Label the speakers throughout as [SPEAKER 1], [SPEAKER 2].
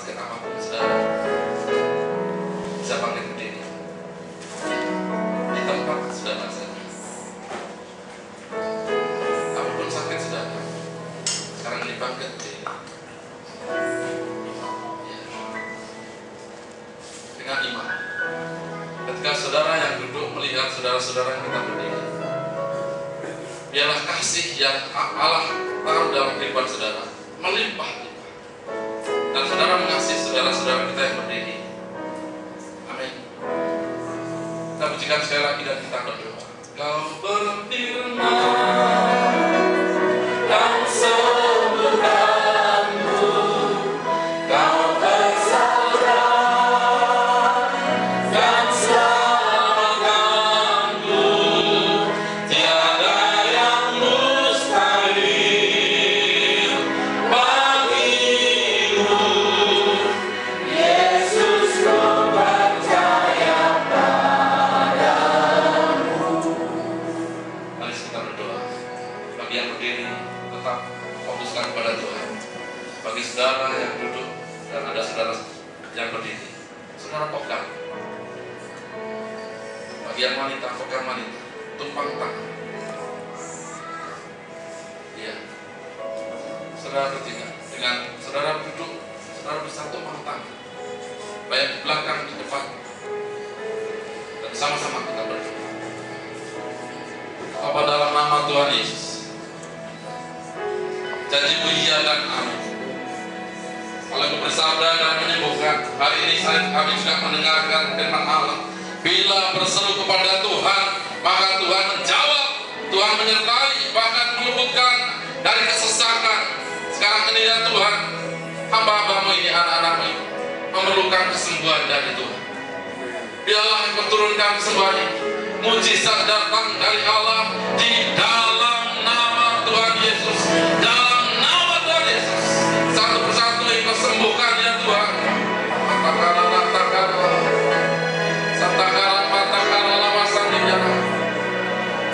[SPEAKER 1] sakit apapun saudara bisa bangkit berdiri di tempat saudara saja. Apapun sakit saudara, sekarang ini bangkit berdiri. Ya. Dengan iman. Ketika saudara yang duduk melihat saudara-saudara kita berdiri, biarlah kasih yang Allah taruh dalam kehidupan saudara melimpah. Dan saudara mengasihi saudara-saudara kita yang berdiri. Amin. Kita pujikan sekali lagi dan kita berdoa. Kau berfirman, kau sembuhkanku, kau bersabar, kau selamatkanku. Tiada yang mustahil bagimu, Yesus, ku percaya padamu. Mari kita berdoa. Bagi yang berdiri, tetap fokuskan kepada Tuhan. Bagi saudara yang duduk dan ada saudara yang berdiri, saudara pegang. Bagi yang wanita, pegang wanita, tumpang tangan. Iya. Saudara ketiga, dengan saudara duduk, saudara bisa tumpang tangan. Baik di belakang, di depan. Dan sama-sama kita berdoa. Bapa, dalam nama Tuhan Yesus, janji-Mu iya dan amin. Kalau bersabda dan menyembuhkan, hari ini kami juga mendengarkan firman Allah. Bila berseru kepada Tuhan, maka Tuhan menjawab, Tuhan menyertai, bahkan meluputkan dari kesesakan. Sekarang ini ya Tuhan, hamba-hamba-Mu ini, anak-anak-Mu ini memerlukan kesembuhan dari Tuhan. Biarlah Engkau turunkan kesembuhan ini. Mujizat datang dari Allah di dalam nama Tuhan Yesus. Dalam nama Tuhan Yesus, satu persatu Engkau sembuhkan ya Tuhan.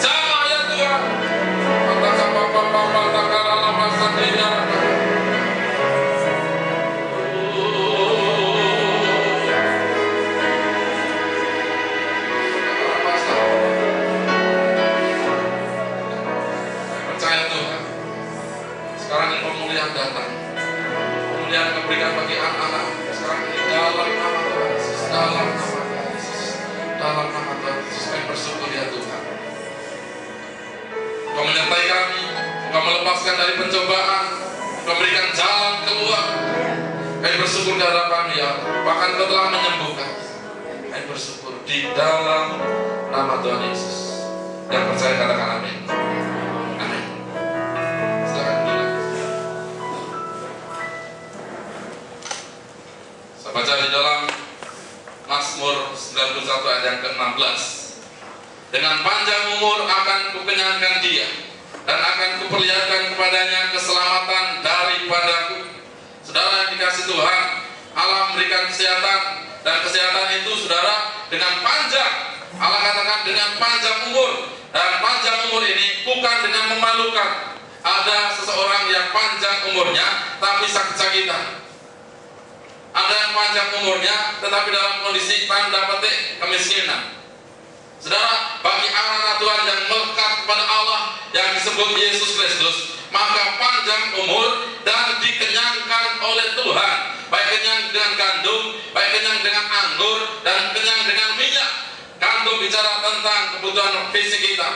[SPEAKER 1] Jamaah ya Tuhan. Percaya Tuhan. Sekarang ini pemulihan datang. Pemulihan keberikan bagi anak-anak. Sekarang ini dalam nama Tuhan Yesus, dalam nama Tuhan Yesus, dalam nama Tuhan Yesus. Kami bersyukur ya Tuhan. Kau menyertai kami, Kau melepaskan dari pencobaan, Kau memberikan jalan keluar. Kami bersyukur di hadapan ya Allah. Bahkan Kau telah menyembuhkan. Kami bersyukur di dalam nama Tuhan Yesus. Yang percaya katakan amin. Amin. Silakan duduk. Saya baca di dalam Mazmur 91 ayat yang ke-16. Dengan panjang umur akan kukenyangkan dia, dan akan kuperlihatkan kepadanya keselamatan daripadaku. Saudara yang dikasih Tuhan, Allah memberikan kesehatan, dan kesehatan itu saudara dengan panjang. Allah katakan dengan panjang umur, dan panjang umur ini bukan dengan memalukan. Ada seseorang yang panjang umurnya tapi sakit-sakitan. Ada yang panjang umurnya tetapi dalam kondisi tanda petik kemiskinan. Saudara, bagi anak-anak Tuhan yang melekat kepada Allah yang disebut Yesus Kristus, maka panjang umur dan dikenyangkan oleh Tuhan. Baik kenyang dengan gandum, baik kenyang dengan anggur, dan kenyang dengan minyak. Gandum bicara tentang kebutuhan fisik kita,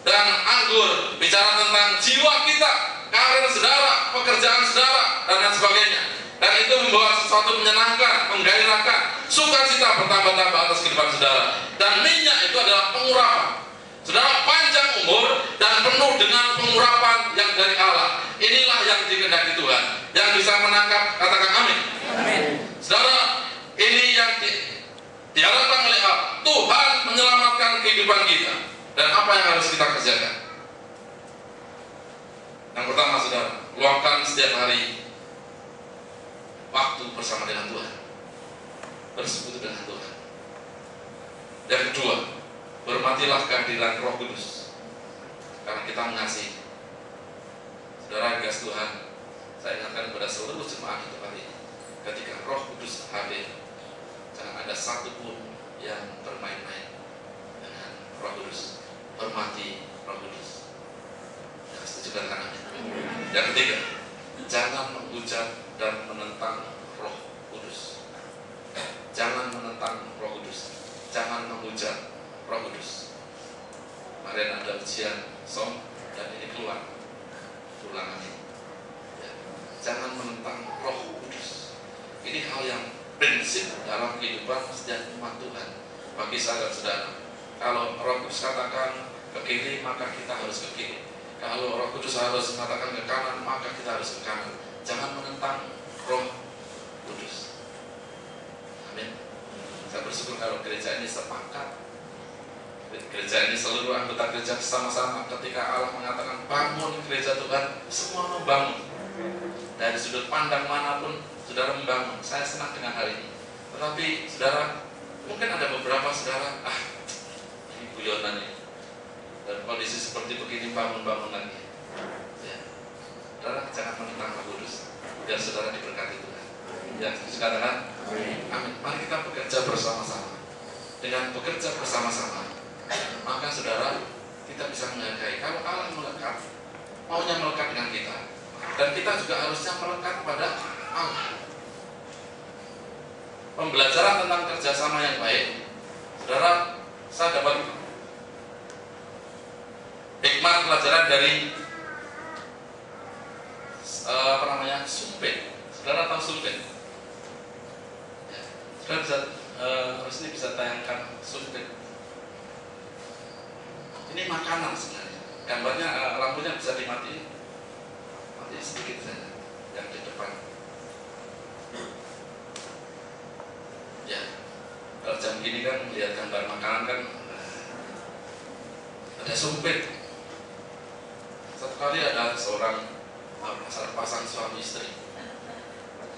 [SPEAKER 1] dan anggur bicara tentang jiwa kita, karir saudara, pekerjaan saudara, dan lain sebagainya. Dan itu membawa sesuatu menyenangkan, menggairahkan, sukacita bertambah-tambah atas kehidupan saudara. Dan minyak itu adalah pengurapan. Saudara, panjang umur dan penuh dengan pengurapan yang dari Allah. Inilah yang dikehendaki Tuhan. Yang bisa menangkap, katakan amin. Amin. Saudara, ini yang diharapkan oleh Allah. Tuhan menyelamatkan kehidupan kita. Dan apa yang harus kita kerjakan? Yang pertama, saudara, luangkan setiap hari waktu bersama dengan Tuhan, bersekutu dengan Tuhan. Yang kedua, hormatilah kehadiran Roh Kudus, karena kita mengasihi. Saudara, kasih Tuhan, saya ingatkan kepada seluruh jemaat di tempat ini, ketika Roh Kudus hadir, jangan ada satupun yang bermain-main dengan Roh Kudus. Hormati Roh Kudus. Ya, setuju kan? Yang ketiga, jangan menghujat dan menentang Roh Kudus. Jangan menentang Roh Kudus. Jangan menghujat Roh Kudus. Kemarin ada ujian som dan ini keluar ulangan ini. Ya. Jangan menentang Roh Kudus. Ini hal yang prinsip dalam kehidupan setiap umat Tuhan. Bagi saudara-saudara, kalau Roh Kudus katakan ke kiri, maka kita harus ke kiri. Kalau Roh Kudus harus mengatakan ke kanan, maka kita harus ke kanan. Jangan menentang Roh Kudus. Amin. Saya bersyukur kalau gereja ini sepakat. Gereja ini seluruh anggota gereja sama-sama ketika Allah mengatakan bangun gereja Tuhan, semua membangun. Dari sudut pandang manapun saudara membangun. Saya senang dengan hal ini. Tetapi saudara, mungkin ada beberapa saudara, ini guyonan ini. Dan kondisi seperti begini bangun-bangun lagi. Ya. Saudara jangan menentang Roh Kudus, biar saudara diberkati Tuhan. Ya, katakan amin. Mari kita bekerja bersama-sama. Dengan bekerja bersama-sama, maka saudara kita bisa menghargai. Kalau Allah melekat, maunya melekat dengan kita, dan kita juga harusnya melekat pada Allah. Pembelajaran tentang kerjasama yang baik, saudara, saya dapat hikmah pelajaran dari sumpit. Saudara tahu sumpit? Ya. Saudara bisa Rusni bisa tayangkan sumpit. Ini makanan sebenarnya. Gambarnya lampunya bisa dimatiin. Mati sedikit saja yang di depan. Ya, kalau jam gini kan melihat gambar makanan kan ada sumpit. Satu kali ada seorang pasang suami istri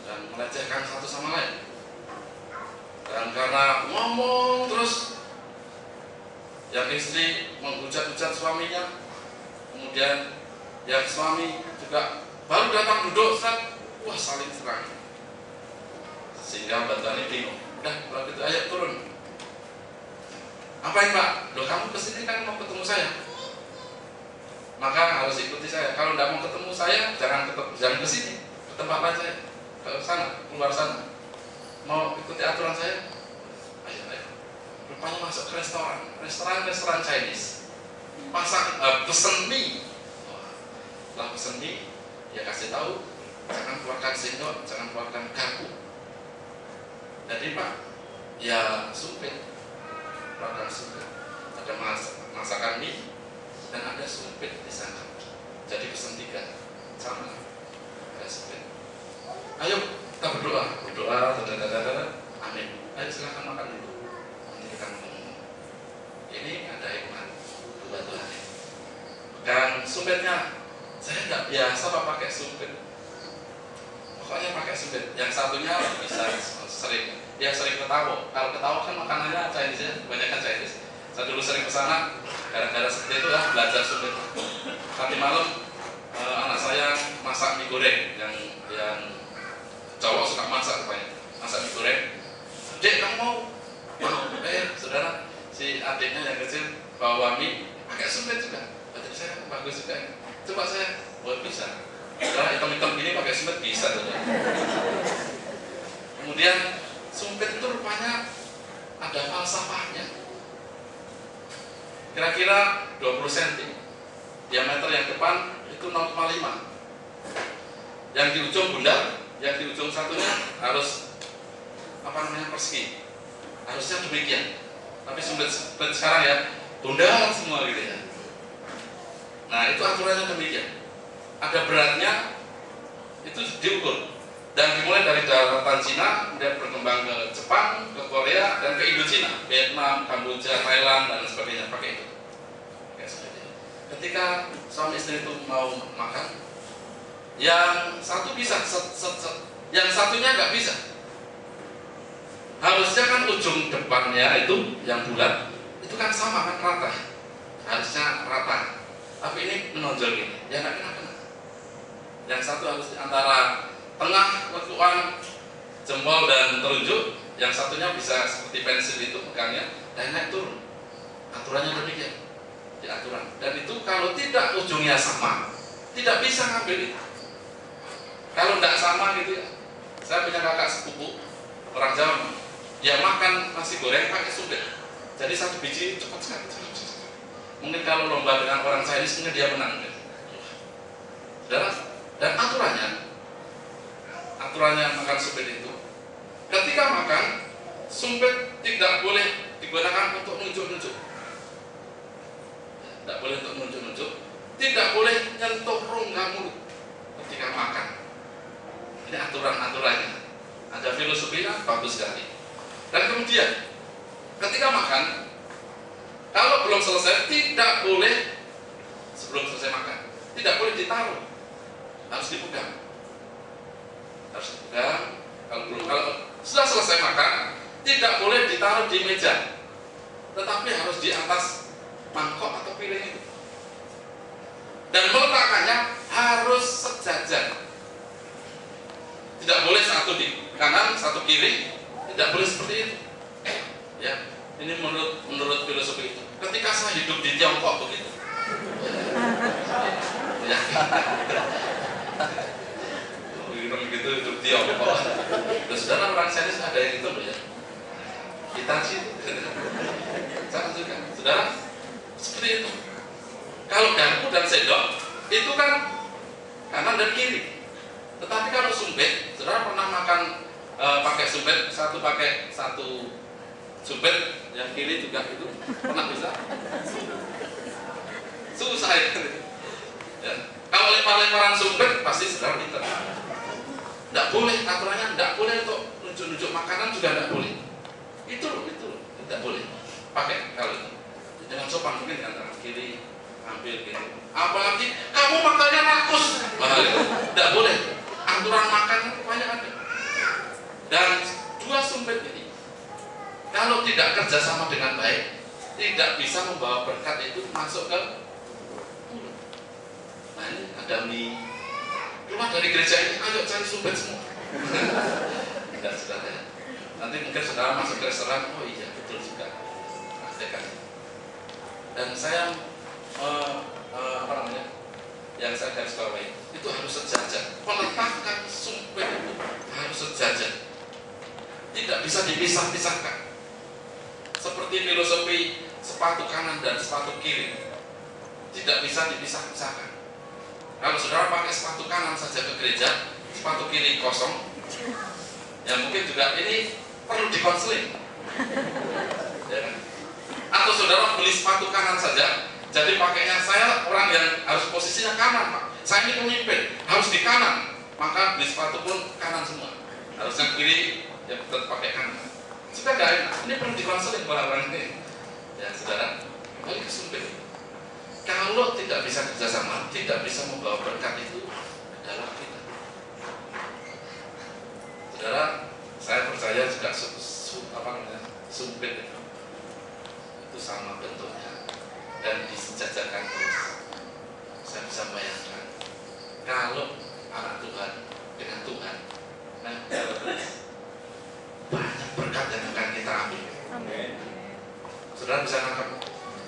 [SPEAKER 1] dan melecehkan satu sama lain. Dan karena ngomong terus, yang istri menghujat-hujat suaminya, kemudian yang suami juga baru datang duduk, wah saling serang. Sehingga bantuannya bingung. Udah, kalau gitu ayo turun. Apain Pak? Loh kamu kesini kan mau ketemu saya, maka harus ikuti saya. Kalau tidak mau ketemu saya, jangan kesini, ke tempat lain saya, ke sana, keluar sana. Mau ikuti aturan saya? Ayo. Rupanya masuk ke restoran Chinese. Pesen mie. Setelah pesen mie, dia kasih tahu, jangan keluarkan sendok, jangan keluarkan garpu. Jadi Pak, ya sumpit, keluarkan sumpit. Ada masakan mie dan ada sumpit di sana. Jadi pesen 3, sama, ada sumpit. Ayo kita berdoa, amin. Ayo silakan makan dulu. Nanti kita ngomong. Ini ada hikmah buat Tuhan. Dan sumpitnya, saya tidak biasa Pak pakai sumpit. Pokoknya pakai sumpit. Yang satunya bisa sering ketawa. Kalau ketawa kan makanannya Chinese ya, kebanyakan Chinese. Saya dulu sering ke sana, gara-gara seperti itu lah belajar sumpit. Tadi malam anak saya masak mie goreng, yang cowok suka masak rupanya, masak mie goreng. Dek kamu mau? Saudara, si adiknya yang kecil bawa mie pakai sumpit juga. Berarti saya bagus juga. Coba saya buat bisa. Saudara hitam-hitam gini pakai sumpit bisa saudara. Kemudian sumpit itu rupanya ada falsafahnya. Kira-kira 20 cm. Diameter yang depan itu 0,5. Yang di ujung bundar, yang di ujung satunya harus persegi. Harusnya demikian. Tapi sumpit sekarang ya bundar semua gitu ya. Nah itu aturannya demikian. Ada beratnya itu diukur. Dan dimulai dari daratan Cina, kemudian berkembang ke Jepang, ke Korea, dan ke Indochina, Vietnam, Kamboja, Thailand, dan sebagainya. Pakai itu. Ketika suami istri itu mau makan, yang satu bisa, yang satunya nggak bisa. Harusnya kan ujung depannya itu yang bulat, itu kan sama kan rata. Harusnya rata. Tapi ini menonjol gini, ya nggak kena. Yang satu harus di antara tengah lekuan jempol dan telunjuk, yang satunya bisa seperti pensil itu pegangnya dan naik turun. Aturannya demikian di aturan. Dan itu kalau tidak ujungnya sama, tidak bisa ngambil itu. Kalau tidak sama gitu ya. Saya punya kakak sepupu orang Jawa, dia makan nasi goreng pakai sumpit. Jadi satu biji cepat sekali. Mungkin kalau lomba dengan orang Chinese mungkin dia menang. Dan aturannya makan sumpit itu, ketika makan sumpit tidak boleh digunakan untuk nunjuk-nunjuk. Tidak boleh untuk nunjuk-nunjuk, tidak boleh nyentuh rongga mulut ketika makan. Ini aturan-aturannya. Ada filosofinya bagus sekali. Dan kemudian ketika makan, kalau belum selesai tidak boleh, sebelum selesai makan tidak boleh ditaruh, harus dipegang. Kalau sudah selesai makan tidak boleh ditaruh di meja, tetapi harus di atas mangkok atau piring itu. Dan meletakkannya harus sejajar. Tidak boleh satu di kanan, satu kiri, tidak boleh seperti itu. Ya, ini menurut filosofi itu. Ketika saya hidup di Tiongkok begitu. Ya. Begitu hidup di Tiongkok. Terus saudara orang Chinese ada yang itu loh ya. Kita sih, sama juga. Saudara, seperti itu. Kalau garpu dan sendok itu kan kanan dan kiri. Tetapi kalau sumpit, saudara pernah makan pakai sumpit, satu pakai satu sumpit, yang kiri juga itu pernah bisa? Susah itu. Ya. Kalau lempar-lemparan sumpit pasti saudara pintar. Tidak boleh, aturannya tidak boleh untuk nunjuk-nunjuk makanan juga tidak boleh. Itu tidak boleh pakai kalau itu. Jangan sopan mungkin dengan tangan kiri ambil gitu. Apalagi kamu makannya rakus, tidak boleh. Aturan makan banyak ada. Dan dua sumpit ini kalau tidak kerjasama dengan baik, tidak bisa membawa berkat itu masuk ke mulut. Nah ini ada mie keluar dari gereja ini, ayo cari sumpit semua. Tidak, saudara ya. Nanti mungkin saudara masuk ke restoran, oh iya betul juga. Praktekan. Dan saya yang saya garis bawahi itu harus sejajar. Meletakkan sumpit itu harus sejajar. Tidak bisa dipisah-pisahkan. Seperti filosofi sepatu kanan dan sepatu kiri, tidak bisa dipisah-pisahkan. Kalau saudara pakai sepatu kanan saja ke gereja, sepatu kiri kosong, ya mungkin juga ini perlu dikonseling. Ya kan? Atau saudara beli sepatu kanan saja, jadi pakainya saya orang yang harus posisinya kanan, Pak. Saya ini pemimpin, harus di kanan, maka beli sepatu pun kanan semua. Harusnya kiri, ya tetap pakai kanan. Sudah nggak enak. Ini perlu dikonseling orang-orang ini. Ya saudara, kembali ke sumpit. Kalau tidak bisa kerjasama, tidak bisa membawa berkat itu ke dalam kita. Saudara, saya percaya juga sumpit itu sama bentuknya dan disejajarkan terus. Saya bisa bayangkan kalau anak Tuhan dengan Tuhan, nah, banyak berkat yang akan kita ambil. Amin. Saudara bisa nangkap,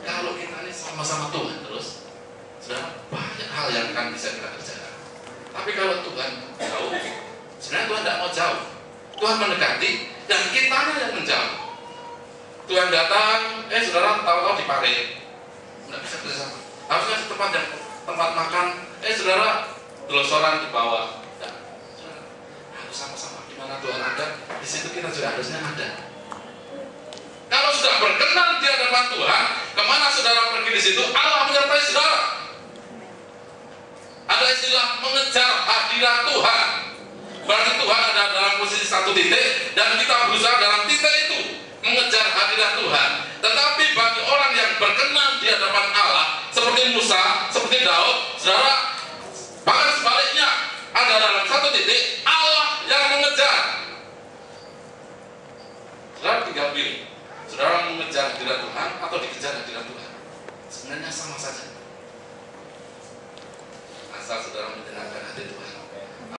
[SPEAKER 1] kalau kita ini sama-sama Tuhan terus, saudara banyak hal yang akan bisa kita kerjakan. Tapi kalau Tuhan jauh, sebenarnya Tuhan tidak mau jauh. Tuhan mendekati dan kitanya yang menjauh. Tuhan datang, saudara tahu-tahu di parit, nggak bisa bersama. Harusnya tempat makan, saudara gelosoran di bawah. Nah, saudara harus sama-sama. Di mana Tuhan ada, di situ kita juga harusnya ada. Kalau sudah berkenan di hadapan Tuhan, kemana saudara pergi di situ, Allah menyertai saudara. Ada istilah mengejar hadirat Tuhan. Berarti Tuhan ada dalam posisi satu titik dan kita berusaha dalam titik itu mengejar hadirat Tuhan. Tetapi bagi orang yang berkenan di hadapan Allah, seperti Musa, seperti Daud, saudara, bahkan sebaliknya ada dalam satu titik Allah yang mengejar. Saudara tinggal pilih, saudara mengejar hadirat Tuhan atau dikejar